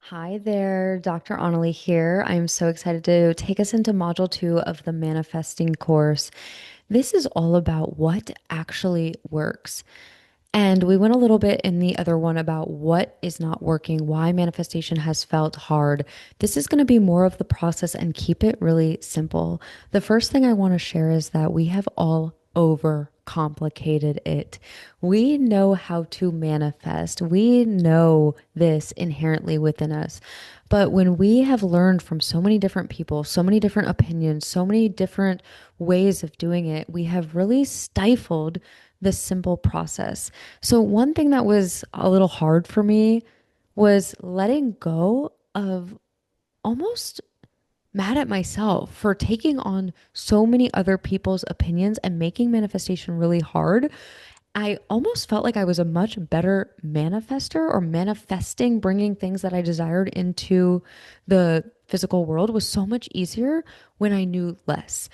Hi there, Dr.Onalee here. I'm so excited to take us into module 2 of the manifesting course. This is all about what actually works. And we went a little bit in the other one about what is not working, why manifestation has felt hard. This is going to be more of the process and keep it really simple. The first thing I want to share is that we have all over complicated it. We know how to manifest. We know this inherently within us. But when we have learned from so many different people, so many different opinions, so many different ways of doing it, we have really stifled the simple process. So, one thing that was a little hard for me was letting go of almost mad at myself for taking on so many other people's opinions and making manifestation really hard. I almost felt like I was a much better manifester or manifesting, bringing things that I desired into the physical world was so much easier when I knew less.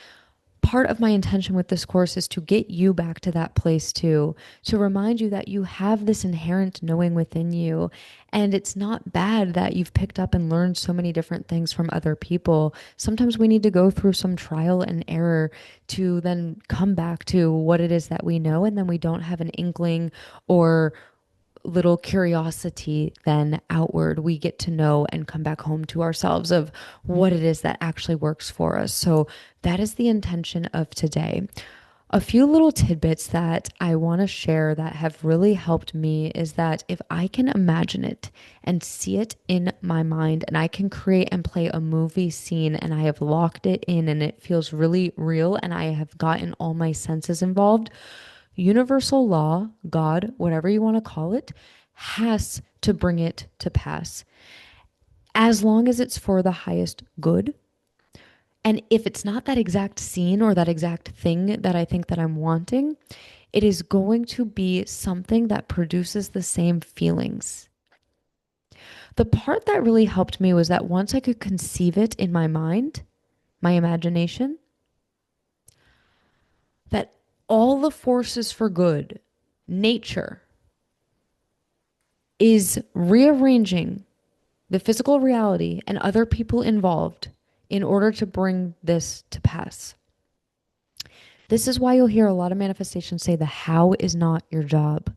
Part of my intention with this course is to get you back to that place too, to remind you that you have this inherent knowing within you. And it's not bad that you've picked up and learned so many different things from other people. Sometimes we need to go through some trial and error to then come back to what it is that we know, and then we don't have an inkling or little curiosity then outward. We get to know and come back home to ourselves of what it is that actually works for us. So that is the intention of today. A few little tidbits that I want to share that have really helped me is that if I can imagine it and see it in my mind, and I can create and play a movie scene, and I have locked it in and it feels really real, and I have gotten all my senses involved, universal law, God, whatever you want to call it, has to bring it to pass as long as it's for the highest good. And if it's not that exact scene or that exact thing that I think that I'm wanting, it is going to be something that produces the same feelings. The part that really helped me was that once I could conceive it in my mind, my imagination, that all the forces for good, nature, is rearranging the physical reality and other people involved in order to bring this to pass. This is why you'll hear a lot of manifestations say the how is not your job.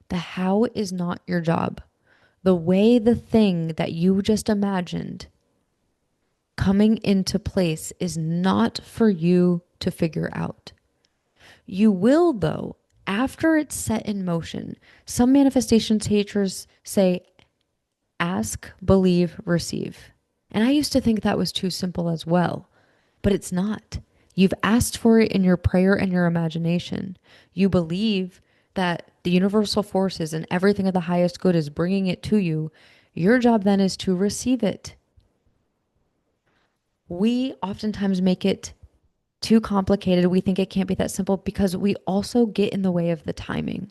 The how is not your job. The way, the thing that you just imagined coming into place is not for you to figure out. You will, though, after it's set in motion. Some manifestation teachers say, ask, believe, receive. And I used to think that was too simple as well, but it's not. You've asked for it in your prayer and your imagination. You believe that the universal forces and everything of the highest good is bringing it to you. Your job then is to receive it. We oftentimes make it too complicated. We think it can't be that simple because we also get in the way of the timing.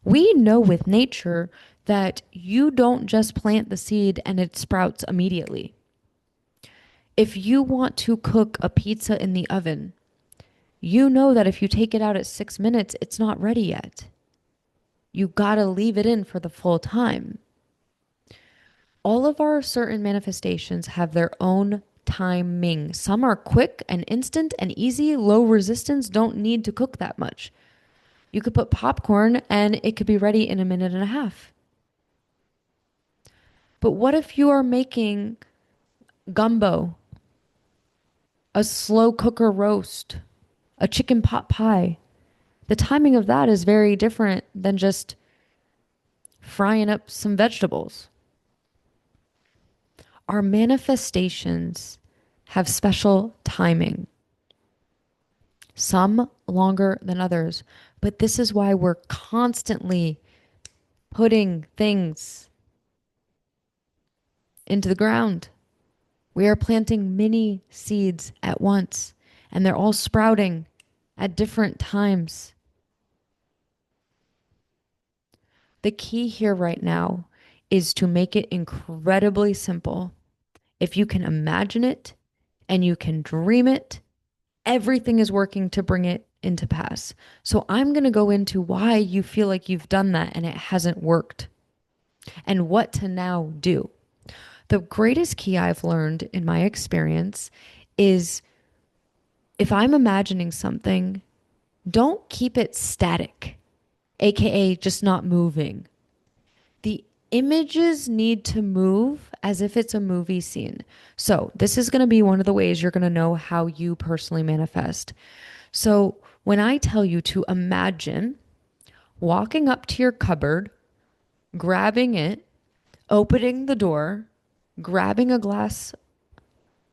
We know with nature that you don't just plant the seed and it sprouts immediately. If you want to cook a pizza in the oven, you know that if you take it out at 6 minutes, it's not ready yet. You gotta leave it in for the full time. All of our certain manifestations have their own timing. Some are quick and instant and easy, low resistance, don't need to cook that much. You could put popcorn and it could be ready in a minute and a half. But what if you are making gumbo, a slow cooker roast, a chicken pot pie? The timing of that is very different than just frying up some vegetables. Our manifestations have special timing, some longer than others. But this is why we're constantly putting things into the ground. We are planting many seeds at once, and they're all sprouting at different times. The key here right now is to make it incredibly simple. If you can imagine it and you can dream it, everything is working to bring it into pass. So I'm going to go into why you feel like you've done that and it hasn't worked. and what to now do. The greatest key I've learned in my experience is if I'm imagining something, don't keep it static, aka just not moving. The images need to move as if it's a movie scene. So, this is going to be one of the ways you're going to know how you personally manifest. So, when I tell you to imagine walking up to your cupboard, grabbing it, opening the door, grabbing a glass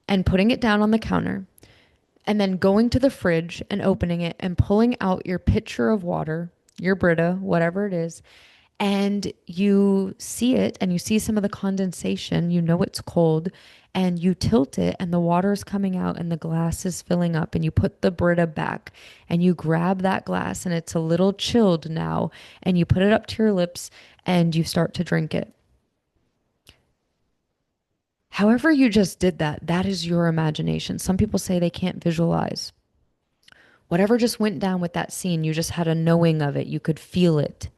and putting it down on the counter, and then going to the fridge and opening it and pulling out your pitcher of water, your Brita, whatever it is, and you see it and you see some of the condensation, you know it's cold, and you tilt it and the water is coming out and the glass is filling up, and you put the Brita back and you grab that glass and it's a little chilled now, and you put it up to your lips and you start to drink it. However, you just did that, that is your imagination. Some people say they can't visualize. Whatever just went down with that scene, you just had a knowing of it, you could feel it.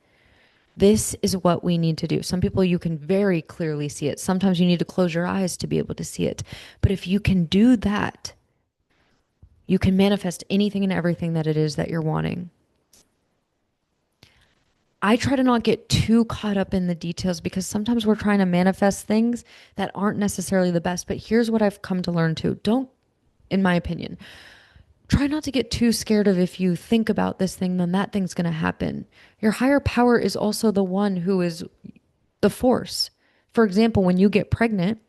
This is what we need to do. Some people, you can very clearly see it. Sometimes you need to close your eyes to be able to see it. But if you can do that, you can manifest anything and everything that it is that you're wanting. I try to not get too caught up in the details because sometimes we're trying to manifest things that aren't necessarily the best. But here's what I've come to learn too. Don't, in my opinion, try not to get too scared of if you think about this thing, then that thing's going to happen. Your higher power is also the one who is the force. For example, when you get pregnant,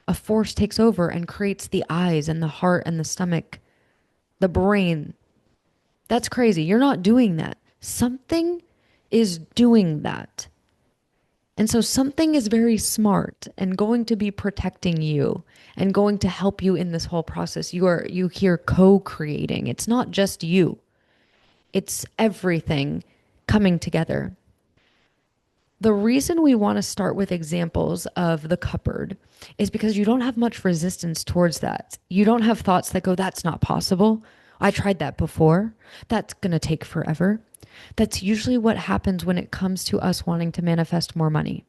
a force takes over and creates the eyes and the heart and the stomach, the brain. That's crazy. You're not doing that. Something is doing that. And so something is very smart and going to be protecting you and going to help you in this whole process. You hear co-creating. It's not just you. It's everything coming together. The reason we want to start with examples of the cupboard is because you don't have much resistance towards that. You don't have thoughts that go, that's not possible. I tried that before. That's going to take forever. That's usually what happens when it comes to us wanting to manifest more money.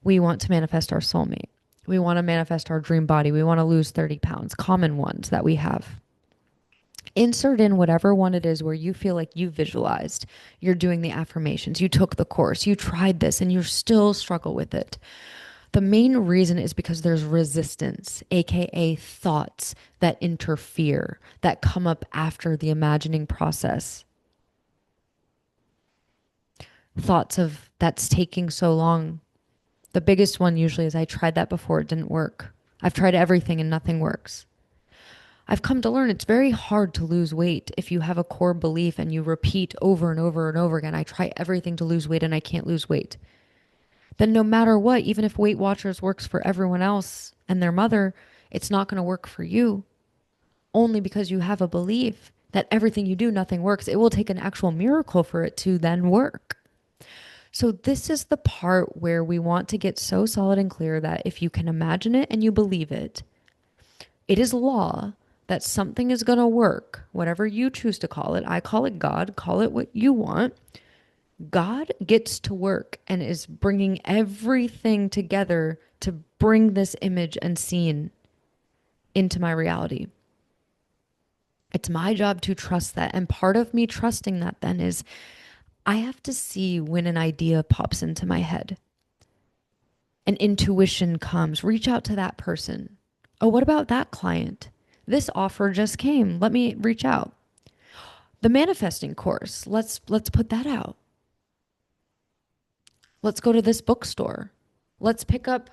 We want to manifest our soulmate. We want to manifest our dream body. We want to lose 30 pounds, common ones that we have. Insert in whatever one it is where you feel like you visualized, you're doing the affirmations, you took the course, you tried this, and you still struggle with it. The main reason is because there's resistance, aka thoughts that interfere, that come up after the imagining process. Thoughts of that's taking so long. The biggest one usually is I tried that before, it didn't work. I've tried everything and nothing works. I've come to learn it's very hard to lose weight if you have a core belief and you repeat over and over and over again, I try everything to lose weight and I can't lose weight. Then no matter what, even if Weight Watchers works for everyone else and their mother, it's not going to work for you only because you have a belief that everything you do, nothing works. It will take an actual miracle for it to then work. So this is the part where we want to get so solid and clear that if you can imagine it and you believe it, it is law that something is going to work, whatever you choose to call it. I call it God, call it what you want. God gets to work and is bringing everything together to bring this image and scene into my reality. It's my job to trust that. And part of me trusting that then is I have to see when an idea pops into my head. An intuition comes, reach out to that person. Oh, what about that client? This offer just came. Let me reach out. The manifesting course, let's put that out. Let's go to this bookstore. Let's pick up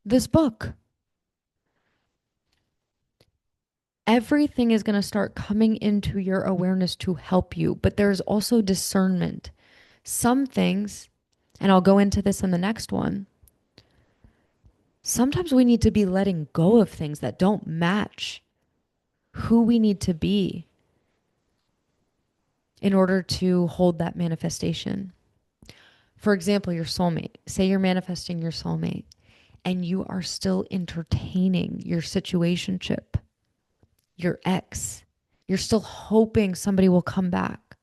this book. Everything is going to start coming into your awareness to help you, but there's also discernment. Some things, and I'll go into this in the next one, sometimes we need to be letting go of things that don't match who we need to be in order to hold that manifestation. For example, your soulmate. Say you're manifesting your soulmate and you are still entertaining your situationship, your ex. You're still hoping somebody will come back.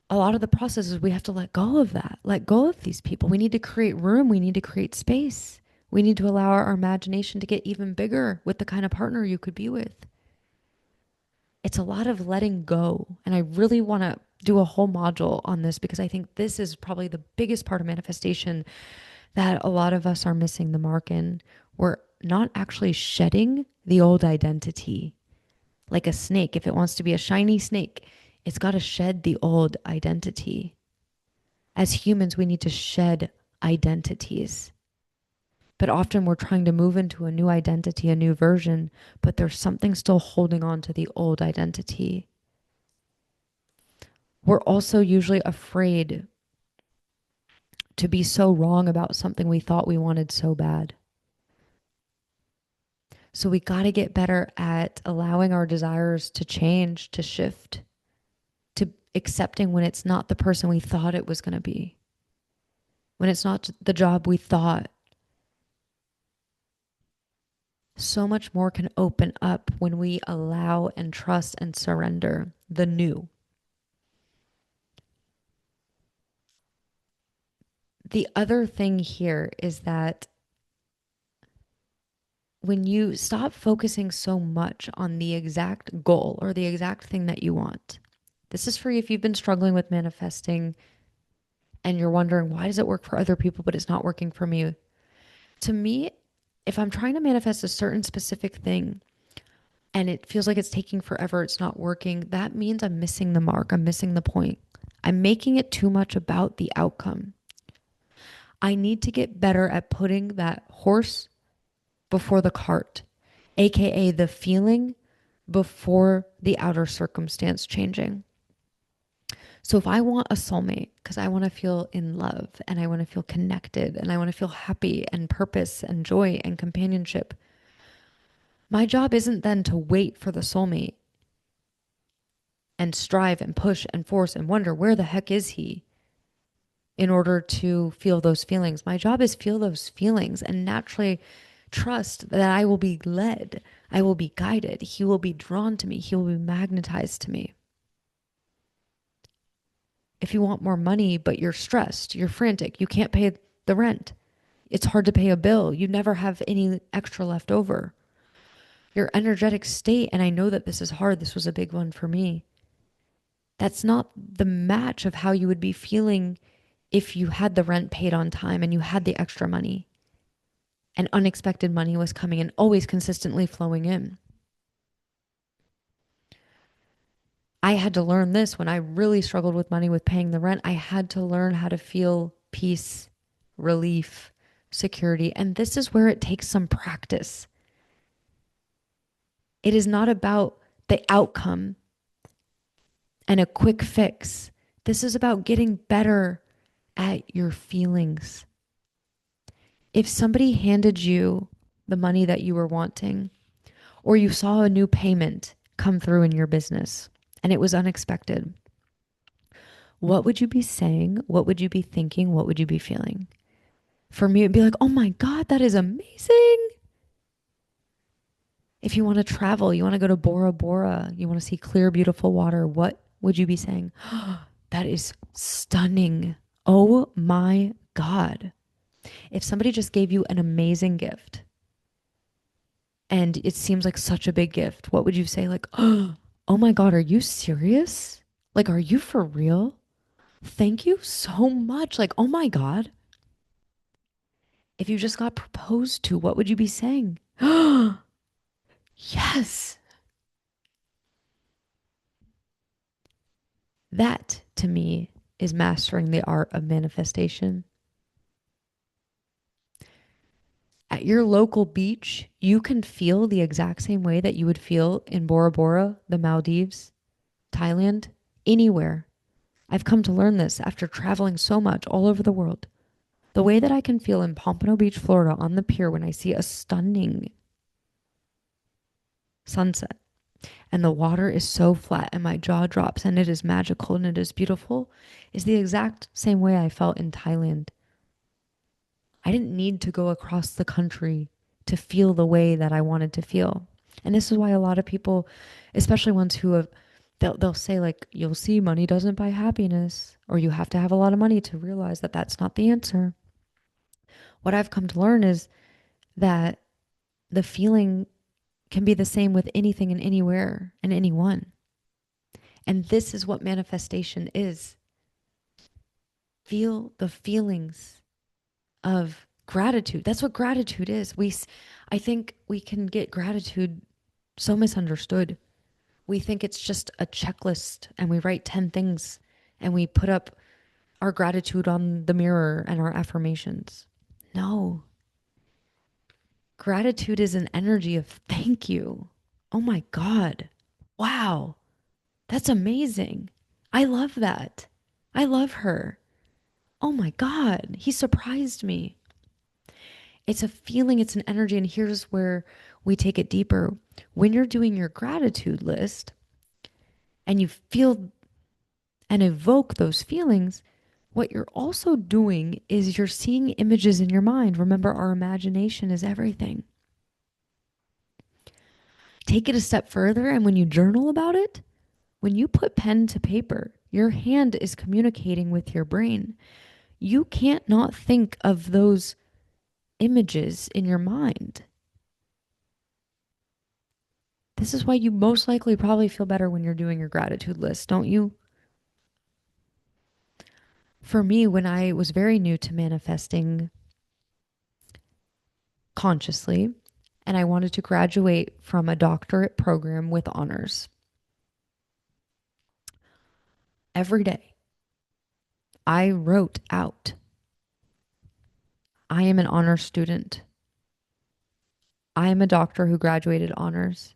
a lot of the process is we have to let go of that, let go of these people. We need to create room. We need to create space. We need to allow our imagination to get even bigger with the kind of partner you could be with. It's a lot of letting go. And I really want to do a whole module on this because I think this is probably the biggest part of manifestation that a lot of us are missing the mark in. We're not actually shedding the old identity. Like a snake, if it wants to be a shiny snake, it's got to shed the old identity. As humans, we need to shed identities. But often we're trying to move into a new identity, a new version, but there's something still holding on to the old identity. We're also usually afraid to be so wrong about something we thought we wanted so bad. So we got to get better at allowing our desires to change, to shift, to accepting when it's not the person we thought it was going to be, when it's not the job we thought. So much more can open up when we allow and trust and surrender the new. The other thing here is that when you stop focusing so much on the exact goal or the exact thing that you want, this is for you if you've been struggling with manifesting and you're wondering, why does it work for other people, but it's not working for me? To me, if I'm trying to manifest a certain specific thing and it feels like it's taking forever, it's not working, that means I'm missing the mark. I'm missing the point. I'm making it too much about the outcome. I need to get better at putting that horse before the cart, AKA the feeling before the outer circumstance changing. So if I want a soulmate, because I want to feel in love and I want to feel connected and I want to feel happy and purpose and joy and companionship, my job isn't then to wait for the soulmate and strive and push and force and wonder where the heck is he in order to feel those feelings. My job is feel those feelings and naturally trust that I will be led. I will be guided. He will be drawn to me. He will be magnetized to me. If you want more money, but you're stressed, you're frantic, you can't pay the rent, it's hard to pay a bill, you never have any extra left over. Your energetic state, and I know that this is hard, this was a big one for me. That's not the match of how you would be feeling if you had the rent paid on time and you had the extra money and unexpected money was coming and always consistently flowing in. I had to learn this when I really struggled with money, with paying the rent. I had to learn how to feel peace, relief, security. And this is where it takes some practice. It is not about the outcome and a quick fix. This is about getting better at your feelings. If somebody handed you the money that you were wanting, or you saw a new payment come through in your business and it was unexpected, what would you be saying? What would you be thinking? What would you be feeling? For me, it'd be like, oh my God, that is amazing. If you want to travel, you want to go to Bora Bora, you want to see clear, beautiful water, what would you be saying? That is stunning. Oh my God. If somebody just gave you an amazing gift and it seems like such a big gift, what would you say? Like, oh my God, are you serious? Like, are you for real? Thank you so much. Like, oh my God. If you just got proposed to, what would you be saying? Yes. That to me is mastering the art of manifestation. At your local beach, you can feel the exact same way that you would feel in Bora Bora, the Maldives, Thailand, anywhere. I've come to learn this after traveling so much all over the world. The way that I can feel in Pompano Beach, Florida on the pier when I see a stunning sunset and the water is so flat and my jaw drops and it is magical and it is beautiful is the exact same way I felt in Thailand. I didn't need to go across the country to feel the way that I wanted to feel. And this is why a lot of people, especially ones who have they'll say like, you'll see money doesn't buy happiness, or you have to have a lot of money to realize that that's not the answer. What I've come to learn is that the feeling can be the same with anything and anywhere and anyone. And this is what manifestation is. Feel the feelings of gratitude. That's what gratitude is. I think we can get gratitude so misunderstood. We think it's just a checklist and we write 10 things and we put up our gratitude on the mirror and our affirmations. No. Gratitude is an energy of thank you. Oh my God. Wow. That's amazing. I love that. I love her. Oh my God. He surprised me. It's a feeling, it's an energy. And here's where we take it deeper. When you're doing your gratitude list and you feel and evoke those feelings, what you're also doing is you're seeing images in your mind. Remember, our imagination is everything. Take it a step further, and when you journal about it, when you put pen to paper, your hand is communicating with your brain. You can't not think of those images in your mind. This is why you most likely probably feel better when you're doing your gratitude list, don't you? For me, when I was very new to manifesting consciously, and I wanted to graduate from a doctorate program with honors, every day I wrote out, I am an honor student. I am a doctor who graduated honors.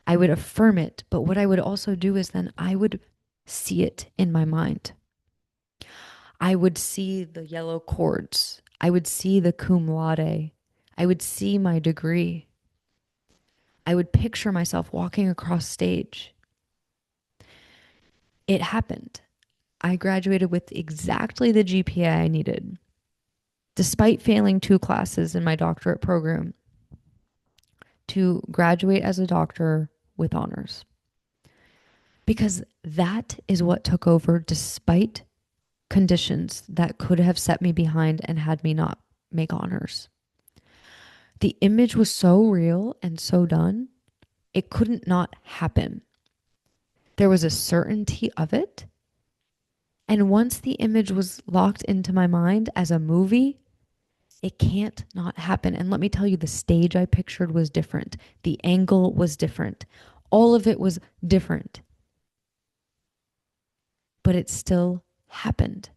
I would affirm it, but what I would also do is then I would see it in my mind. I would see the yellow cords. I would see the cum laude. I would see my degree. I would picture myself walking across stage. It happened. I graduated with exactly the GPA I needed, despite failing 2 classes in my doctorate program, to graduate as a doctor with honors. Because that is what took over despite conditions that could have set me behind and had me not make honors. The image was so real and so done, it couldn't not happen. There was a certainty of it. And once the image was locked into my mind as a movie, it can't not happen. And let me tell you, the stage I pictured was different. The angle was different. All of it was different. But it still happened.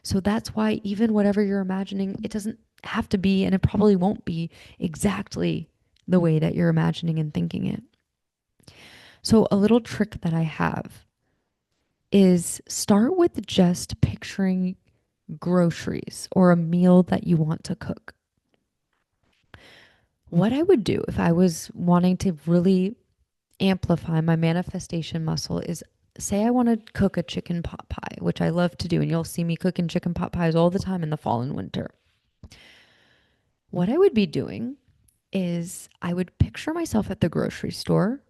So that's why even whatever you're imagining, it doesn't have to be, and it probably won't be exactly the way that you're imagining and thinking it. So a little trick that I have is start with just picturing groceries or a meal that you want to cook. What I would do if I was wanting to really amplify my manifestation muscle is, say I want to cook a chicken pot pie, which I love to do, and you'll see me cooking chicken pot pies all the time in the fall and winter. What I would be doing is I would picture myself at the grocery store.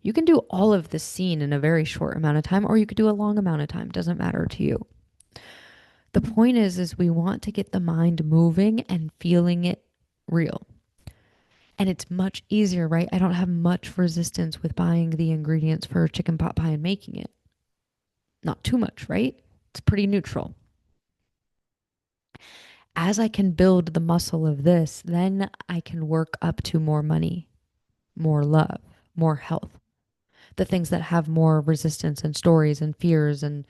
You can do all of this scene in a very short amount of time, or you could do a long amount of time. Doesn't matter to you. The point is we want to get the mind moving and feeling it real. And it's much easier, right? I don't have much resistance with buying the ingredients for chicken pot pie and making it. Not too much, right? It's pretty neutral. As I can build the muscle of this, then I can work up to more money, more love, more health. The things that have more resistance and stories and fears and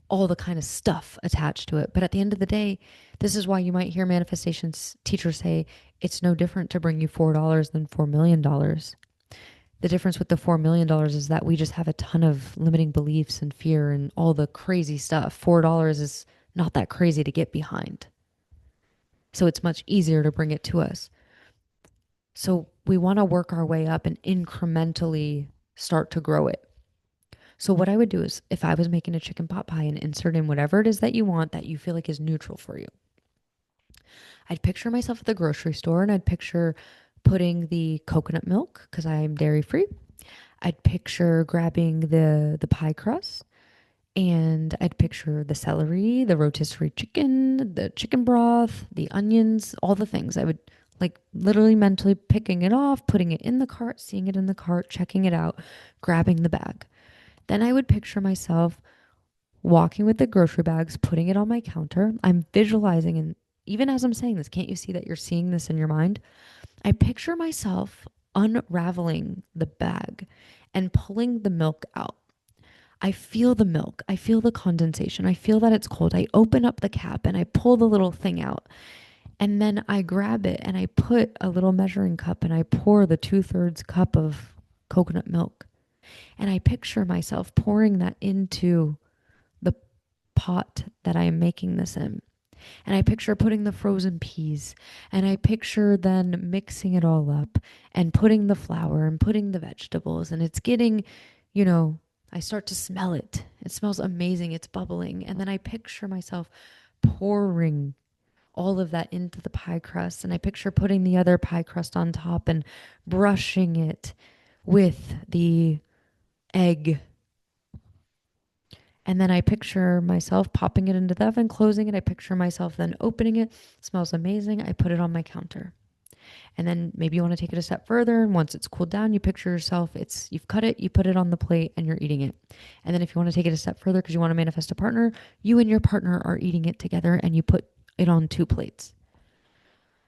all the kind of stuff attached to it. But at the end of the day, this is why you might hear manifestations teachers say it's no different to bring you $4 than $4 million. The difference with the $4 million is that we just have a ton of limiting beliefs and fear and all the crazy stuff. $4 is not that crazy to get behind. So it's much easier to bring it to us. So we want to work our way up and incrementally start to grow it. So what I would do is, if I was making a chicken pot pie and insert in whatever it is that you want that you feel like is neutral for you, I'd picture myself at the grocery store and I'd picture putting the coconut milk, because I'm dairy free. I'd picture grabbing the pie crust and I'd picture the celery, the rotisserie chicken, the chicken broth, the onions, all the things. I would like literally mentally picking it off, putting it in the cart, seeing it in the cart, checking it out, grabbing the bag. Then I would picture myself walking with the grocery bags, putting it on my counter. I'm visualizing, and even as I'm saying this, can't you see that you're seeing this in your mind? I picture myself unraveling the bag and pulling the milk out. I feel the milk. I feel the condensation. I feel that it's cold. I open up the cap and I pull the little thing out. And then I grab it and I put a little measuring cup and I pour the 2/3 cup of coconut milk. And I picture myself pouring that into the pot that I am making this in. And I picture putting the frozen peas and I picture then mixing it all up and putting the flour and putting the vegetables. And it's getting, you know, I start to smell it. It smells amazing. It's bubbling. And then I picture myself pouring all of that into the pie crust. And I picture putting the other pie crust on top and brushing it with the egg. And then I picture myself popping it into the oven, closing it. I picture myself then opening it. It smells amazing. I put it on my counter. And then maybe you want to take it a step further. And once it's cooled down, you picture yourself, you've cut it, you put it on the plate, and you're eating it. And then if you want to take it a step further because you want to manifest a partner, you and your partner are eating it together and you put it on 2 plates.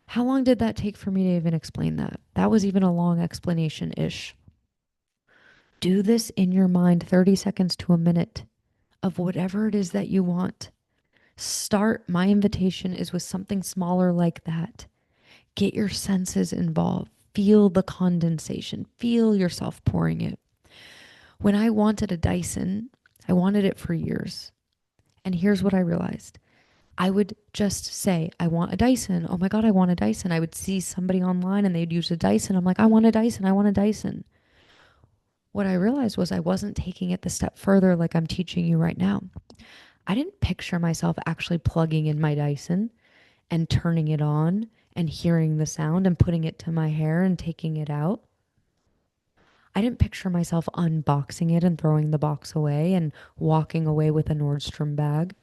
How long did that take for me to even explain that? That was even a long explanation ish. Do this in your mind 30 seconds to a minute of whatever it is that you want. Start. My invitation is with something smaller like that. Get your senses involved. Feel the condensation. Feel yourself pouring it. When I wanted a Dyson, I wanted it for years. And here's what I realized. I would just say, I want a Dyson. Oh my God, I want a Dyson. I would see somebody online and they'd use a Dyson. I'm like, I want a Dyson. I want a Dyson. What I realized was I wasn't taking it the step further like I'm teaching you right now. I didn't picture myself actually plugging in my Dyson and turning it on and hearing the sound and putting it to my hair and taking it out. I didn't picture myself unboxing it and throwing the box away and walking away with a Nordstrom bag.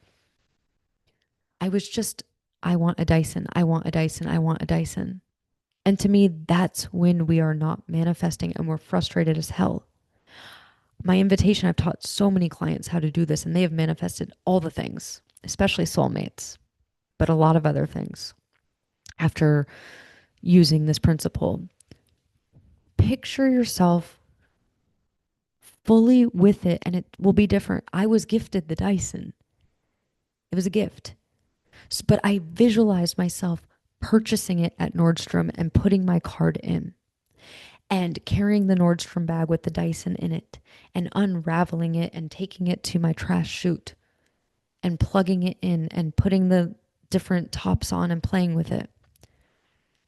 I was just, I want a Dyson. I want a Dyson. I want a Dyson. And to me, that's when we are not manifesting and we're frustrated as hell. My invitation, I've taught so many clients how to do this and they have manifested all the things, especially soulmates, but a lot of other things after using this principle. Picture yourself fully with it and it will be different. I was gifted the Dyson. It was a gift. But I visualized myself purchasing it at Nordstrom and putting my card in and carrying the Nordstrom bag with the Dyson in it and unraveling it and taking it to my trash chute and plugging it in and putting the different tops on and playing with it.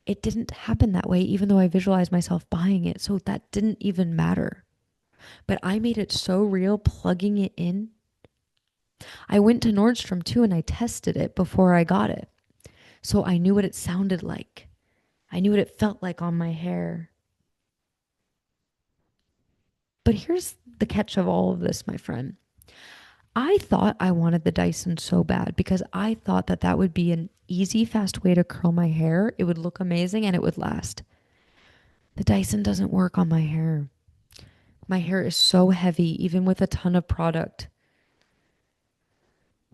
It didn't happen that way, even though I visualized myself buying it. So that didn't even matter. But I made it so real, plugging it in. I went to Nordstrom too and I tested it before I got it. So I knew what it sounded like. I knew what it felt like on my hair. But here's the catch of all of this, my friend. I thought I wanted the Dyson so bad because I thought that that would be an easy, fast way to curl my hair. It would look amazing and it would last. The Dyson doesn't work on my hair. My hair is so heavy, even with a ton of product,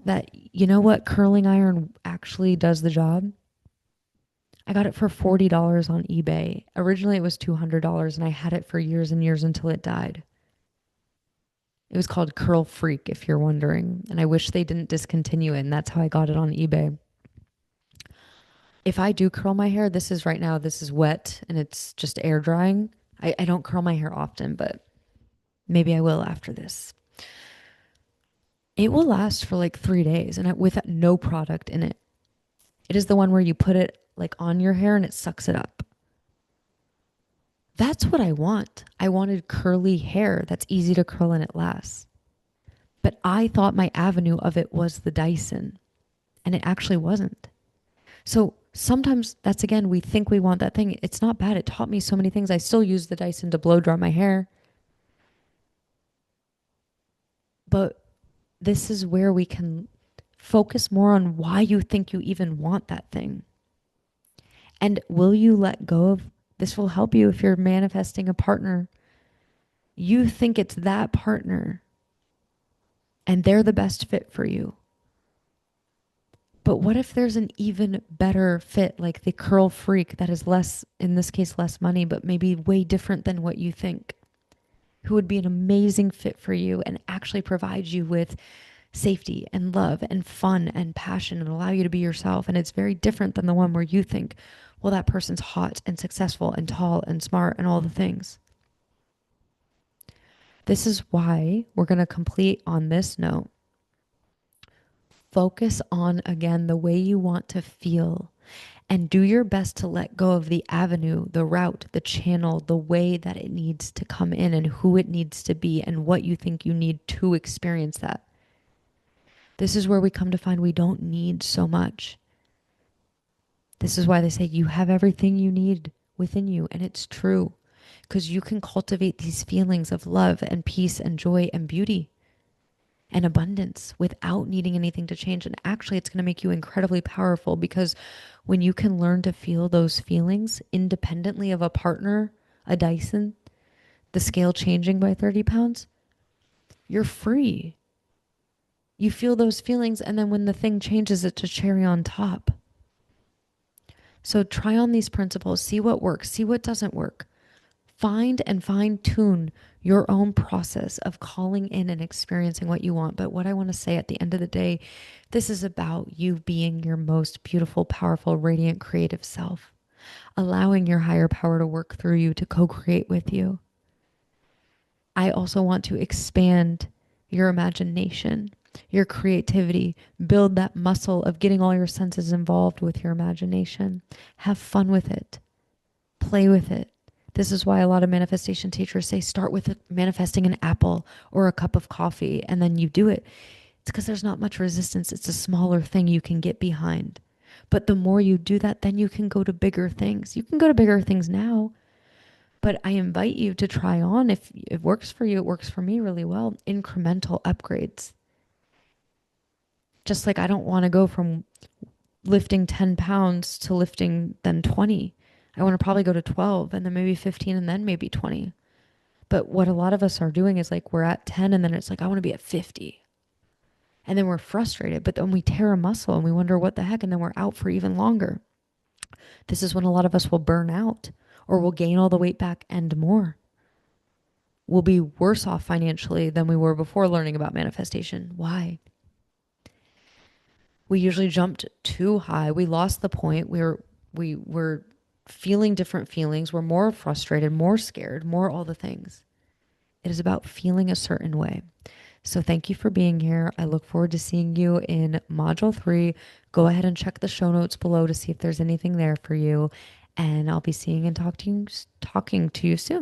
that you know what curling iron actually does the job? I got it for $40 on eBay. Originally it was $200 and I had it for years and years until it died. It was called Curl Freak, if you're wondering. And I wish they didn't discontinue it. And that's how I got it on eBay. If I do curl my hair, this is right now, this is wet and it's just air drying. I don't curl my hair often, but maybe I will after this. It will last for like 3 days and with no product in it. It is the one where you put it like on your hair and it sucks it up. That's what I want. I wanted curly hair that's easy to curl and it lasts. But I thought my avenue of it was the Dyson, and it actually wasn't. So sometimes that's, again, we think we want that thing. It's not bad. It taught me so many things. I still use the Dyson to blow dry my hair. But this is where we can focus more on why you think you even want that thing. And will you let go of this? Will help you if you're manifesting a partner. You think it's that partner and they're the best fit for you. But what if there's an even better fit, like the curl freak that is less, in this case, less money, but maybe way different than what you think, who would be an amazing fit for you and actually provide you with safety and love and fun and passion and allow you to be yourself. And it's very different than the one where you think, well, that person's hot and successful and tall and smart and all the things. This is why we're going to complete on this note. Focus on, again, the way you want to feel and do your best to let go of the avenue, the route, the channel, the way that it needs to come in and who it needs to be and what you think you need to experience that. This is where we come to find we don't need so much. This is why they say you have everything you need within you, and it's true, because you can cultivate these feelings of love and peace and joy and beauty and abundance without needing anything to change. And actually, it's going to make you incredibly powerful, because when you can learn to feel those feelings independently of a partner, a Dyson, the scale changing by 30 pounds, you're free. You feel those feelings, and then when the thing changes, it's a cherry on top. So try on these principles, see what works, see what doesn't work. Find and fine tune your own process of calling in and experiencing what you want. But what I want to say at the end of the day, this is about you being your most beautiful, powerful, radiant, creative self, allowing your higher power to work through you, to co-create with you. I also want to expand your imagination, your creativity, build that muscle of getting all your senses involved with your imagination. Have fun with it. Play with it. This is why a lot of manifestation teachers say start with manifesting an apple or a cup of coffee, and then you do it. It's because there's not much resistance. It's a smaller thing you can get behind. But the more you do that, then you can go to bigger things. You can go to bigger things now. But I invite you to try on, if it works for you, it works for me really well, incremental upgrades. Just like I don't want to go from lifting 10 pounds to lifting then 20. I want to probably go to 12 and then maybe 15 and then maybe 20. But what a lot of us are doing is like we're at 10 and then it's like I want to be at 50. And then we're frustrated, but then we tear a muscle and we wonder what the heck, and then we're out for even longer. This is when a lot of us will burn out or will gain all the weight back and more. We'll be worse off financially than we were before learning about manifestation. Why? We usually jumped too high. We lost the point. We were feeling different feelings. We're more frustrated, more scared, more all the things. It is about feeling a certain way. So thank you for being here. I look forward to seeing you in Module 3. Go ahead and check the show notes below to see if there's anything there for you. And I'll be seeing and talking to you soon.